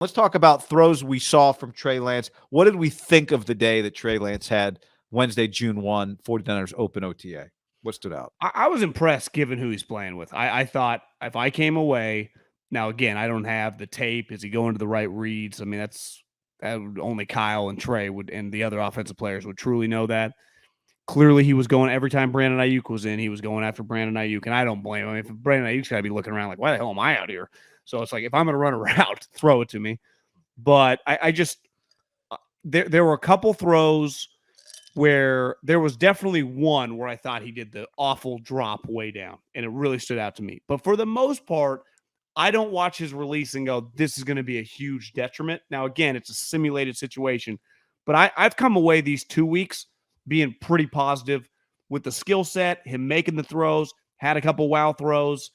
Let's talk about throws we saw from Trey Lance. What did we think of the day that Trey Lance had Wednesday, June 1, 49ers Open OTA? What stood out? I was impressed given who he's playing with. I thought if I came away, now again, I don't have the tape. Is he going to the right reads? I mean, only Kyle and Trey would, and the other offensive players would truly know that. Clearly, he was going every time Brandon Ayuk was in. He was going after Brandon Ayuk, and I don't blame him. If Brandon Ayuk's got to be looking around like, why the hell am I out here? So it's like, if I'm going to run a route, throw it to me. But I just there were a couple throws where there was definitely one where I thought he did the awful drop way down, and it really stood out to me. But for the most part, I don't watch his release and go, this is going to be a huge detriment. Now, again, it's a simulated situation, but I've come away these 2 weeks being pretty positive with the skill set, him making the throws, had a couple wow throws.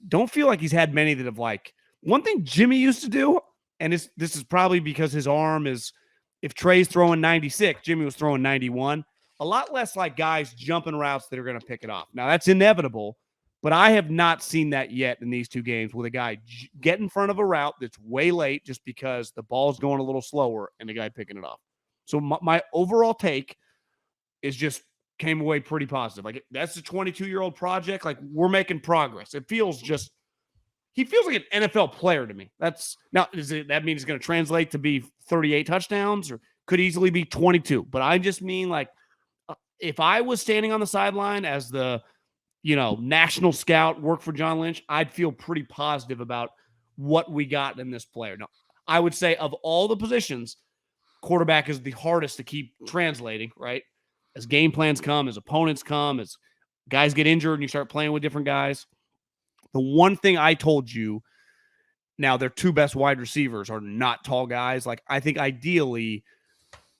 Don't feel like he's had many that have like one thing Jimmy used to do, and this is probably because his arm is, if Trey's throwing 96, Jimmy was throwing 91. A lot less like guys jumping routes that are going to pick it off. Now, that's inevitable, but I have not seen that yet in these two games with a guy get in front of a route that's way late just because the ball's going a little slower and the guy picking it off. So my overall take is just came away pretty positive. Like, that's a 22-year-old project. Like, we're making progress. It feels just he feels like an NFL player to me. That's now, that means it's going to translate to be 38 touchdowns or could easily be 22. But I just mean, like, if I was standing on the sideline as the, national scout, work for John Lynch, I'd feel pretty positive about what we got in this player. Now, I would say of all the positions, quarterback is the hardest to keep translating, right? As game plans come, as opponents come, as guys get injured and you start playing with different guys. The one thing I told you, now their two best wide receivers are not tall guys. Like, I think ideally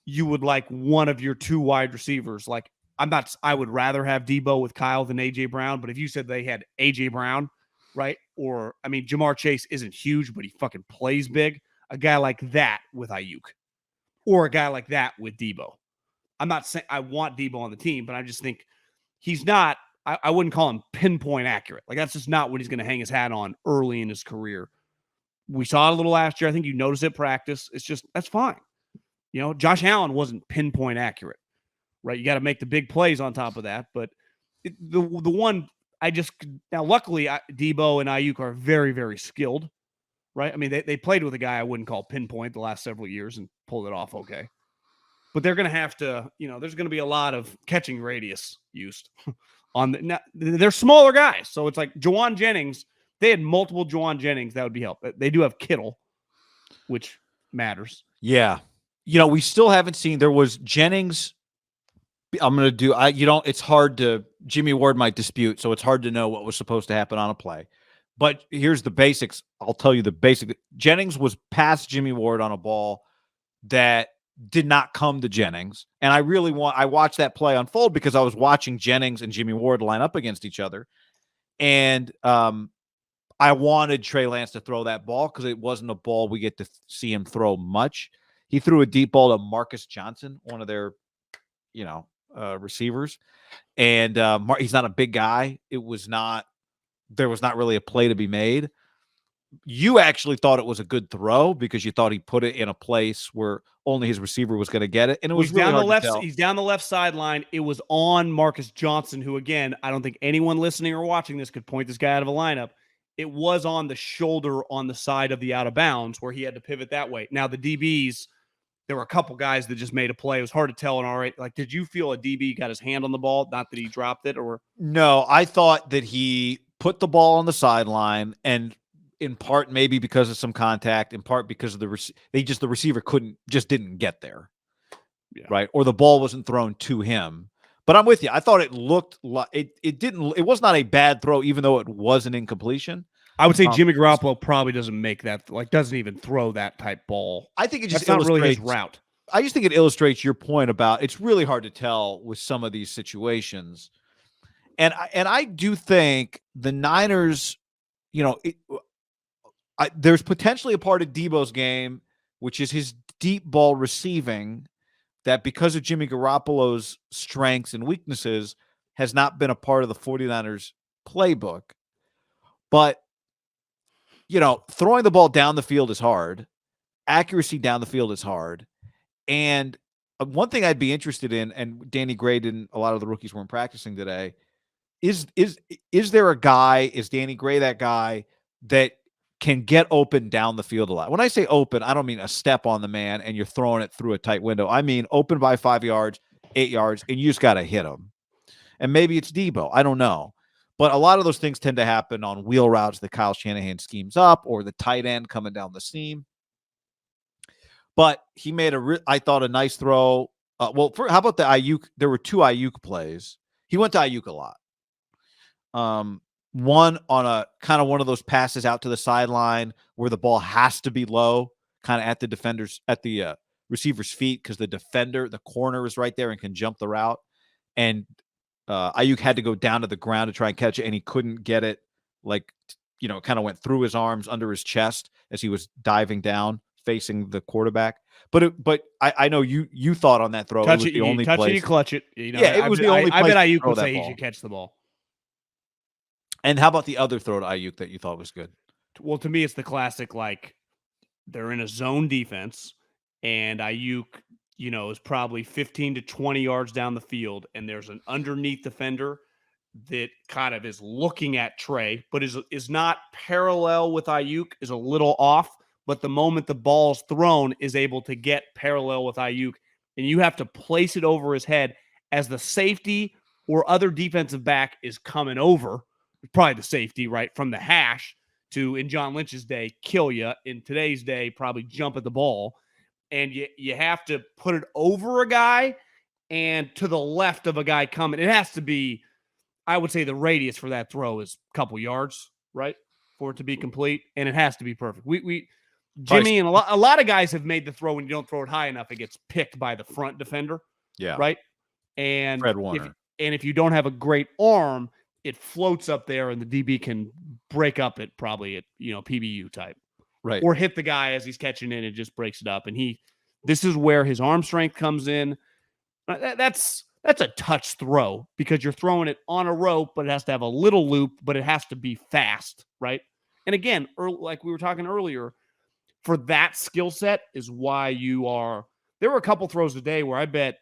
you would like one of your two wide receivers. Like, I would rather have Debo with Kyle than AJ Brown. But if you said they had AJ Brown, right? Or, I mean, Jamar Chase isn't huge, but he fucking plays big. A guy like that with Ayuk or a guy like that with Debo. I'm not saying I want Debo on the team, but I just think he's not, I wouldn't call him pinpoint accurate. Like, that's just not what he's going to hang his hat on early in his career. We saw it a little last year. I think you noticed it practice. It's just, that's fine. Josh Allen wasn't pinpoint accurate, right? You got to make the big plays on top of that. But the one now luckily Debo and Ayuk are very, very skilled, right? I mean, they played with a guy I wouldn't call pinpoint the last several years and pulled it off okay. But they're going to have to, there's going to be a lot of catching radius used they're smaller guys. So it's like Juwan Jennings. They had multiple Juwan Jennings. That would be help. They do have Kittle, which matters. Yeah. We still haven't seen, there was Jennings. I'm going to do, it's hard to, Jimmy Ward might dispute. So it's hard to know what was supposed to happen on a play, but here's the basics. I'll tell you the basic. Jennings was past Jimmy Ward on a ball that did not come to Jennings. And I watched that play unfold because I was watching Jennings and Jimmy Ward line up against each other. And I wanted Trey Lance to throw that ball because it wasn't a ball we get to see him throw much. He threw a deep ball to Marcus Johnson, one of their, receivers. And he's not a big guy. There was not really a play to be made. You actually thought it was a good throw because you thought he put it in a place where only his receiver was going to get it. And it was really hard to tell. He's down the left sideline. It was on Marcus Johnson, who, again, I don't think anyone listening or watching this could point this guy out of a lineup. It was on the shoulder on the side of the out of bounds where he had to pivot that way. Now, the DBs, there were a couple guys that just made a play. It was hard to tell. And all right, like, did you feel a DB got his hand on the ball? Not that he dropped it, or no? I thought that he put the ball on the sideline, and in part maybe because of some contact, in part because of the receiver didn't get there, right? Or the ball wasn't thrown to him. But I'm with you. I thought it looked like it was not a bad throw, even though it was an incompletion. I would say Jimmy Garoppolo probably doesn't make that, like, doesn't even throw that type ball. I think it just That's not really his route. I just think it illustrates your point about it's really hard to tell with some of these situations. And I do think the Niners, there's potentially a part of Debo's game, which is his deep ball receiving, that because of Jimmy Garoppolo's strengths and weaknesses has not been a part of the 49ers playbook. But, throwing the ball down the field is hard. accuracy down the field is hard. And one thing I'd be interested in, and Danny Gray and a lot of the rookies weren't practicing today, is there a guy, is Danny Gray that guy that can get open down the field a lot? When I say open, I don't mean a step on the man and you're throwing it through a tight window. I mean open by 5 yards, 8 yards, and you just got to hit him. And maybe it's Debo. I don't know. But a lot of those things tend to happen on wheel routes that Kyle Shanahan schemes up, or the tight end coming down the seam. But he made I thought, a nice throw. How about the Ayuk? There were 2 Ayuk plays. He went to Ayuk a lot. One on a kind of one of those passes out to the sideline where the ball has to be low, kind of at the receiver's feet, because the corner is right there and can jump the route. And Ayuk had to go down to the ground to try and catch it, and he couldn't get it. Like, it kind of went through his arms under his chest as he was diving down, facing the quarterback. But I know you thought on that throw Touch it was it, the only touch place. it, you clutch it. It was the only I place bet to Ayuk throw would that say he ball. should catch the ball. And how about the other throw to Ayuk that you thought was good? Well, to me, it's the classic, like, they're in a zone defense, and Ayuk, is probably 15 to 20 yards down the field, and there's an underneath defender that kind of is looking at Trey, but is not parallel with Ayuk, is a little off, but the moment the ball's thrown is able to get parallel with Ayuk, and you have to place it over his head as the safety or other defensive back is coming over, probably the safety, right, from the hash to, in John Lynch's day, kill you. In today's day, probably jump at the ball. And you have to put it over a guy and to the left of a guy coming. It has to be, I would say the radius for that throw is a couple yards, right, for it to be complete. And it has to be perfect. Jimmy and a lot of guys have made the throw when you don't throw it high enough, it gets picked by the front defender. Yeah. Right. And Fred Warner. if you don't have a great arm, it floats up there and the DB can break up it probably at, PBU type. Right. Or hit the guy as he's catching it and just breaks it up. And this is where his arm strength comes in. That's a touch throw because you're throwing it on a rope, but it has to have a little loop, but it has to be fast, right? And again, like we were talking earlier, for that skill set is why there were a couple throws today where I bet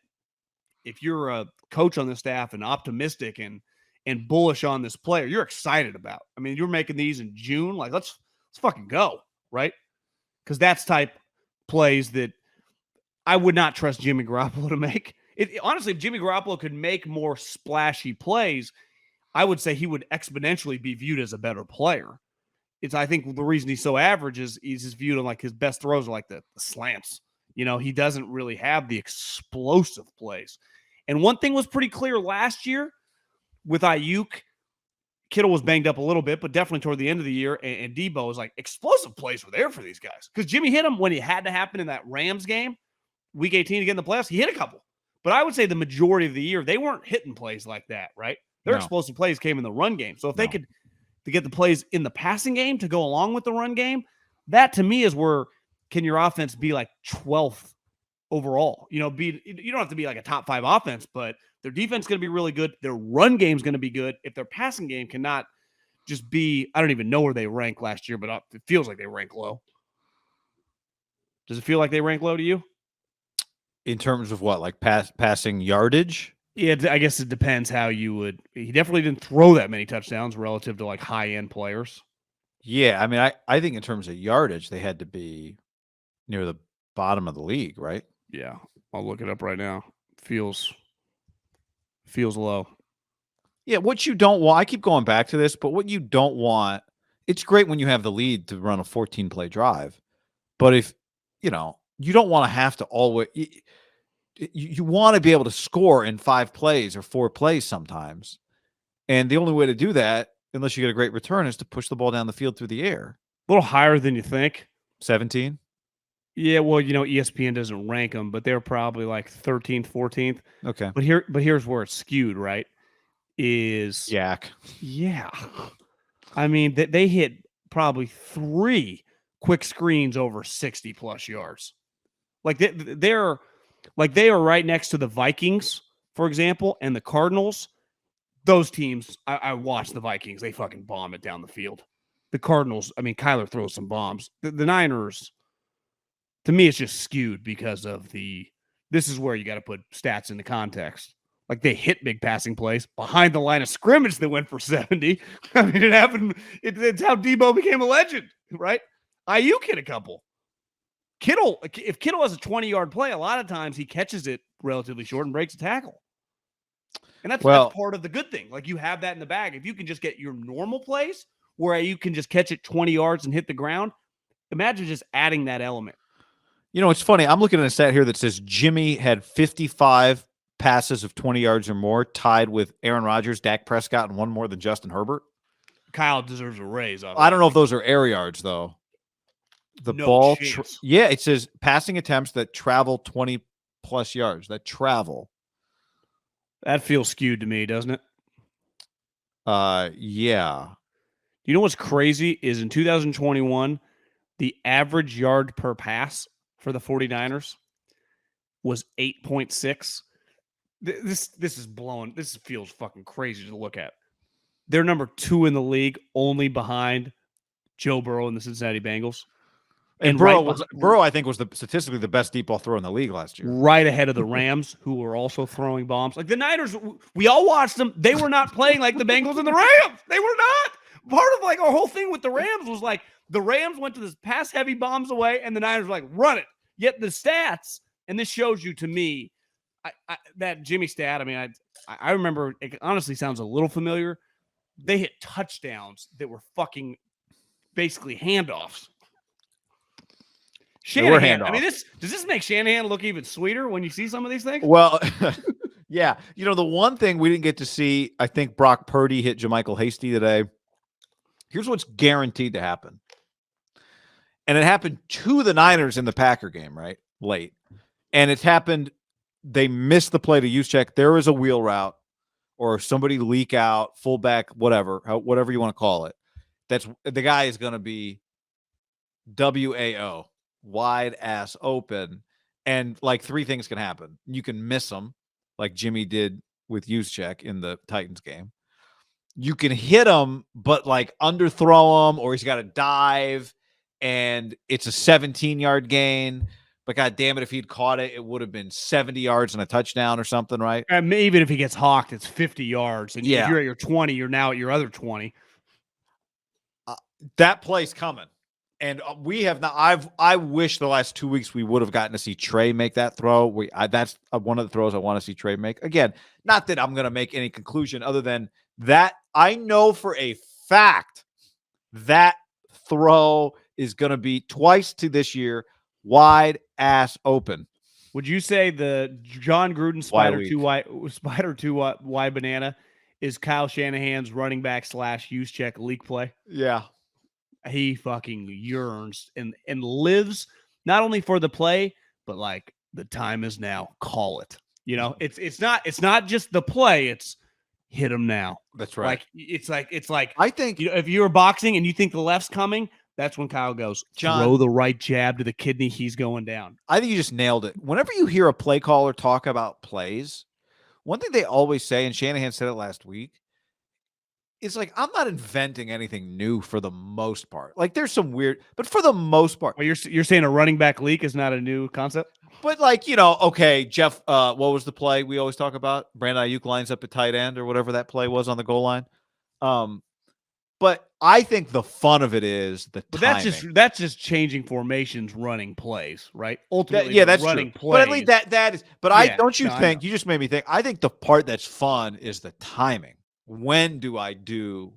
if you're a coach on the staff and optimistic and bullish on this player, you're excited about. I mean, you're making these in June, like let's fucking go, right? Because that's type plays that I would not trust Jimmy Garoppolo to make. Honestly, if Jimmy Garoppolo could make more splashy plays, I would say he would exponentially be viewed as a better player. I think the reason he's so average is he's just viewed on like his best throws are like the slants. He doesn't really have the explosive plays. And one thing was pretty clear last year with Ayuk. Kittle was banged up a little bit, but definitely toward the end of the year. And Debo was like, explosive plays were there for these guys. Because Jimmy hit him when it had to happen in that Rams game, week 18 to get in the playoffs. He hit a couple. But I would say the majority of the year, they weren't hitting plays like that, right? Their explosive plays came in the run game. So if they could to get the plays in the passing game to go along with the run game, that to me is where can your offense be like 12th overall? You don't have to be like a top 5 offense, but their defense is going to be really good. Their run game is going to be good. If their passing game cannot just be, I don't even know where they rank last year, but it feels like they rank low. Does it feel like they rank low to you? In terms of what, like passing yardage? Yeah, I guess it depends how you would. He definitely didn't throw that many touchdowns relative to like high-end players. Yeah, I mean, I think in terms of yardage, they had to be near the bottom of the league, right? Yeah, I'll look it up right now. Feels low. Yeah, what you don't want, I keep going back to this, but what you don't want, it's great when you have the lead to run a 14-play drive. But if, you don't want to have to always, you want to be able to score in 5 plays or 4 plays sometimes. And the only way to do that, unless you get a great return, is to push the ball down the field through the air. A little higher than you think. 17? Yeah, well, ESPN doesn't rank them, but they're probably like 13th, 14th. Okay. But here's where it's skewed, right? Yeah. I mean, they hit probably 3 quick screens over 60 plus yards. Like they are right next to the Vikings, for example, and the Cardinals. Those teams, I watched the Vikings. They fucking bomb it down the field. The Cardinals, I mean, Kyler throws some bombs. The Niners, To me, it's just skewed because of this is where you got to put stats into context. Like they hit big passing plays behind the line of scrimmage that went for 70. I mean, it happened. It's how Debo became a legend, right? Ayuk hit a couple. If Kittle has a 20-yard play, a lot of times he catches it relatively short and breaks a tackle. And that's part of the good thing. Like you have that in the bag. If you can just get your normal plays where you can just catch it 20 yards and hit the ground, imagine just adding that element. You know, it's funny. I'm looking at a stat here that says Jimmy had 55 passes of 20 yards or more, tied with Aaron Rodgers, Dak Prescott, and one more than Justin Herbert. Kyle deserves a raise. I don't know if those are air yards, though. The ball, yeah, it says passing attempts that travel 20-plus yards. That travel. That feels skewed to me, doesn't it? Yeah. You know what's crazy is in 2021, the average yard per pass for the 49ers was 8.6. This is blown. This feels fucking crazy to look at. They're number 2 in the league, only behind Joe Burrow and the Cincinnati Bengals. And Burrow, I think, was statistically the best deep ball thrower in the league last year. Right ahead of the Rams, who were also throwing bombs. Like the Niners, we all watched them. They were not playing like the Bengals and the Rams. They were not. Part of like our whole thing with the Rams was like the Rams went to this pass-heavy bombs away, and the Niners were like, run it. Yet the stats, and this shows you to me, that Jimmy stat, I mean, I remember, it honestly sounds a little familiar. They hit touchdowns that were fucking basically handoffs. Shanahan, I mean, does this make Shanahan look even sweeter when you see some of these things? Well, yeah. You know, the one thing we didn't get to see, I think Brock Purdy hit JaMychal Hasty today. Here's what's guaranteed to happen. And it happened to the Niners in the Packer game, right? Late. And it's happened, they missed the play to Juszczyk. There was a wheel route or somebody leak out, fullback, whatever you want to call it. That's the guy is going to be WAO. Wide ass open, and like 3 things can happen. You can miss him, like Jimmy did with Juszczyk in the Titans game. You can hit him, but like underthrow him, or he's got to dive, and it's a 17-yard gain. But God damn it, if he'd caught it, it would have been 70 yards and a touchdown or something, right? Even if he gets hawked, it's 50 yards, and if you're at your 20, you're now at your other 20. That play's coming. And we have not. I wish the last 2 weeks we would have gotten to see Trey make that throw. That's one of the throws I want to see Trey make. Again, not that I'm going to make any conclusion other than that I know for a fact that throw is going to be twice to this year, wide ass open. Would you say the John Gruden Spider 2 Y banana is Kyle Shanahan's running back / Juszczyk leak play? Yeah. He fucking yearns and lives not only for the play, but like the time is now. Call it. You know, it's not just the play. It's hit him now. That's right. Like it's like I think, you know, if you're boxing and you think the left's coming, that's when Kyle goes, John, throw the right jab to the kidney. He's going down. I think you just nailed it. Whenever you hear a play caller talk about plays, one thing they always say, and Shanahan said it last week, it's like, I'm not inventing anything new for the most part. Like there's some weird, but for the most part. Well, you're saying a running back leak is not a new concept? But like, you know, okay, Jeff, what was the play we always talk about? Brandon Ayuk lines up at tight end or whatever that play was on the goal line. But I think the fun of it is the timing. That's just changing formations, running plays, right? Ultimately, that's running true. plays. But at least that is. But don't you think? You just made me think. I think the part that's fun is the timing. When do I do?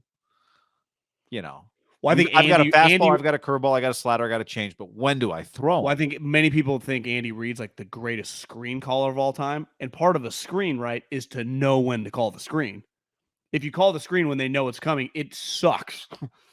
You know, well, I think I've got a fastball, I've got a curveball, I got a slider, I got to change. But when do I throw? Well, I think many people think Andy Reid's like the greatest screen caller of all time, and part of a screen, right, is to know when to call the screen. If you call the screen when they know it's coming, it sucks.